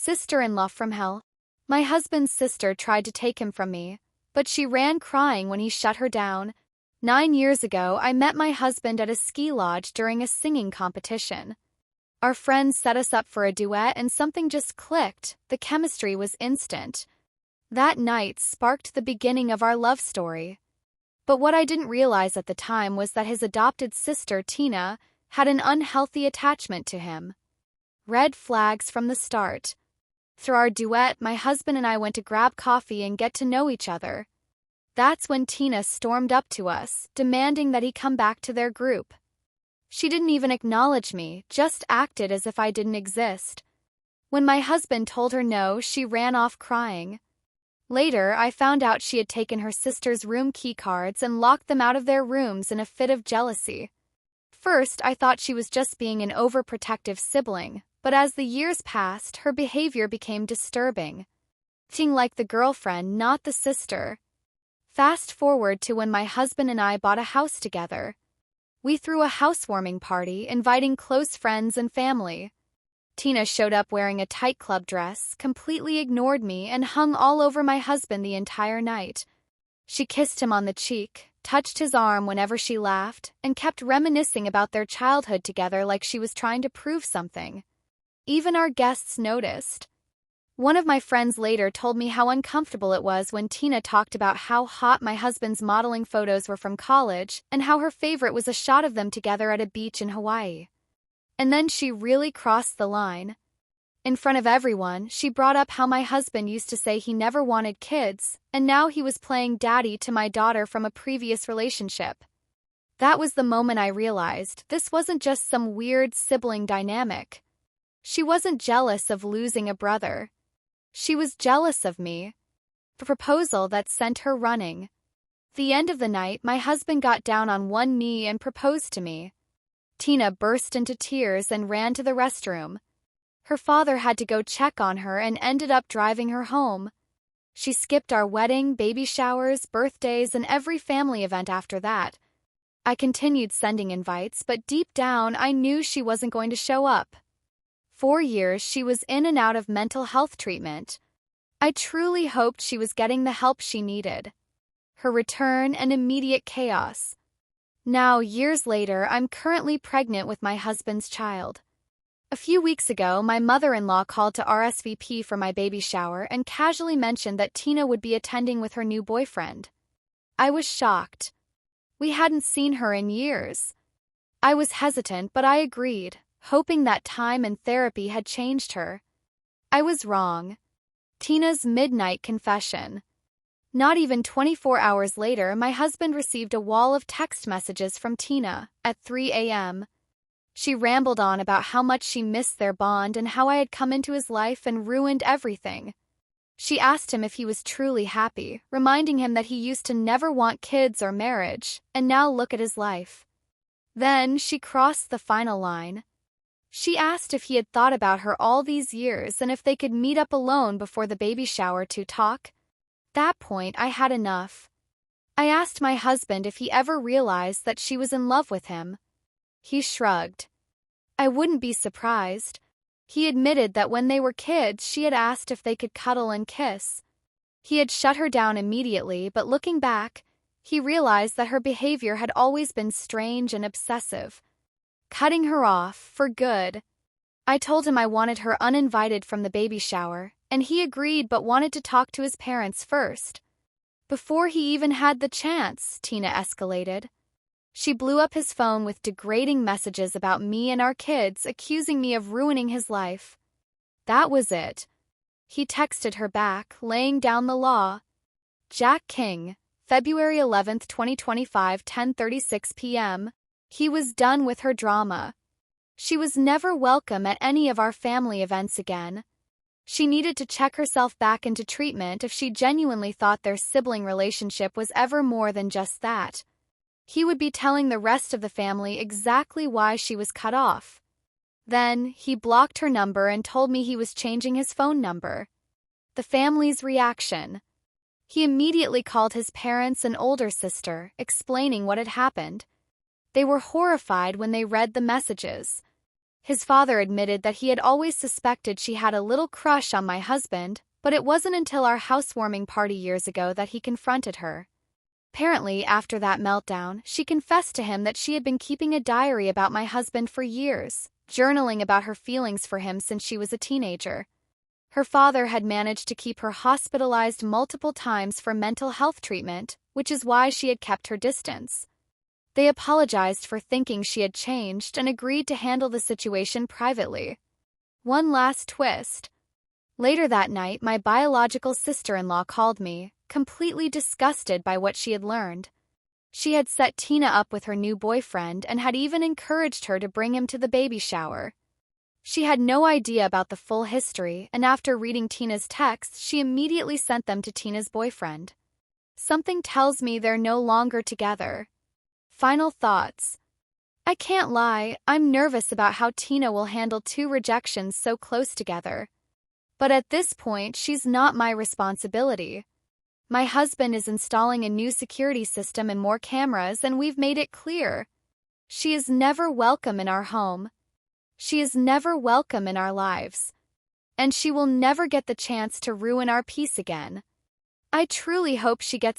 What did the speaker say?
Sister-in-law from hell. My husband's sister tried to take him from me, but she ran crying when he shut her down. 9 years ago, I met my husband at a ski lodge during a singing competition. Our friends set us up for a duet and something just clicked. The chemistry was instant. That night sparked the beginning of our love story. But what I didn't realize at the time was that his adopted sister, Tina, had an unhealthy attachment to him. Red flags from the start. Through our duet, my husband and I went to grab coffee and get to know each other. That's when Tina stormed up to us, demanding that he come back to their group. She didn't even acknowledge me, just acted as if I didn't exist. When my husband told her no, she ran off crying. Later, I found out she had taken her sister's room key cards and locked them out of their rooms in a fit of jealousy. First, I thought she was just being an overprotective sibling, but as the years passed, her behavior became disturbing. Acting like the girlfriend, not the sister. Fast forward to when my husband and I bought a house together. We threw a housewarming party, inviting close friends and family. Tina showed up wearing a tight club dress, completely ignored me, and hung all over my husband the entire night. She kissed him on the cheek, touched his arm whenever she laughed, and kept reminiscing about their childhood together like she was trying to prove something. Even our guests noticed. One of my friends later told me how uncomfortable it was when Tina talked about how hot my husband's modeling photos were from college and how her favorite was a shot of them together at a beach in Hawaii. And then she really crossed the line. In front of everyone, she brought up how my husband used to say he never wanted kids, and now he was playing daddy to my daughter from a previous relationship. That was the moment I realized this wasn't just some weird sibling dynamic. She wasn't jealous of losing a brother. She was jealous of me. A proposal that sent her running. At the end of the night, my husband got down on one knee and proposed to me. Tina burst into tears and ran to the restroom. Her father had to go check on her and ended up driving her home. She skipped our wedding, baby showers, birthdays, and every family event after that. I continued sending invites, but deep down I knew she wasn't going to show up. 4 years she was in and out of mental health treatment. I truly hoped she was getting the help she needed. Her return and immediate chaos. Now, years later, I'm currently pregnant with my husband's child. A few weeks ago, my mother-in-law called to RSVP for my baby shower and casually mentioned that Tina would be attending with her new boyfriend. I was shocked. We hadn't seen her in years. I was hesitant, but I agreed, hoping that time and therapy had changed her. I was wrong. Tina's midnight confession. Not even 24 hours later, my husband received a wall of text messages from Tina at 3 a.m. She rambled on about how much she missed their bond and how I had come into his life and ruined everything. She asked him if he was truly happy, reminding him that he used to never want kids or marriage, and now look at his life. Then she crossed the final line. She asked if he had thought about her all these years and if they could meet up alone before the baby shower to talk. At that point, I had enough. I asked my husband if he ever realized that she was in love with him. He shrugged. I wouldn't be surprised. He admitted that when they were kids, she had asked if they could cuddle and kiss. He had shut her down immediately, but looking back, he realized that her behavior had always been strange and obsessive. Cutting her off, for good. I told him I wanted her uninvited from the baby shower, and he agreed but wanted to talk to his parents first. Before he even had the chance, Tina escalated. She blew up his phone with degrading messages about me and our kids, accusing me of ruining his life. That was it. He texted her back, laying down the law. Jack King, February 11, 2025, 10:36 p.m. He was done with her drama. She was never welcome at any of our family events again. She needed to check herself back into treatment if she genuinely thought their sibling relationship was ever more than just that. He would be telling the rest of the family exactly why she was cut off. Then, he blocked her number and told me he was changing his phone number. The family's reaction. He immediately called his parents and older sister, explaining what had happened. They were horrified when they read the messages. His father admitted that he had always suspected she had a little crush on my husband, but it wasn't until our housewarming party years ago that he confronted her. Apparently, after that meltdown, she confessed to him that she had been keeping a diary about my husband for years, journaling about her feelings for him since she was a teenager. Her father had managed to keep her hospitalized multiple times for mental health treatment, which is why she had kept her distance. They apologized for thinking she had changed and agreed to handle the situation privately. One last twist. Later that night, my biological sister-in-law called me, completely disgusted by what she had learned. She had set Tina up with her new boyfriend and had even encouraged her to bring him to the baby shower. She had no idea about the full history, and after reading Tina's texts, she immediately sent them to Tina's boyfriend. Something tells me they're no longer together. Final thoughts. I can't lie, I'm nervous about how Tina will handle two rejections so close together. But at this point, she's not my responsibility. My husband is installing a new security system and more cameras, and we've made it clear. She is never welcome in our home. She is never welcome in our lives. And she will never get the chance to ruin our peace again. I truly hope she gets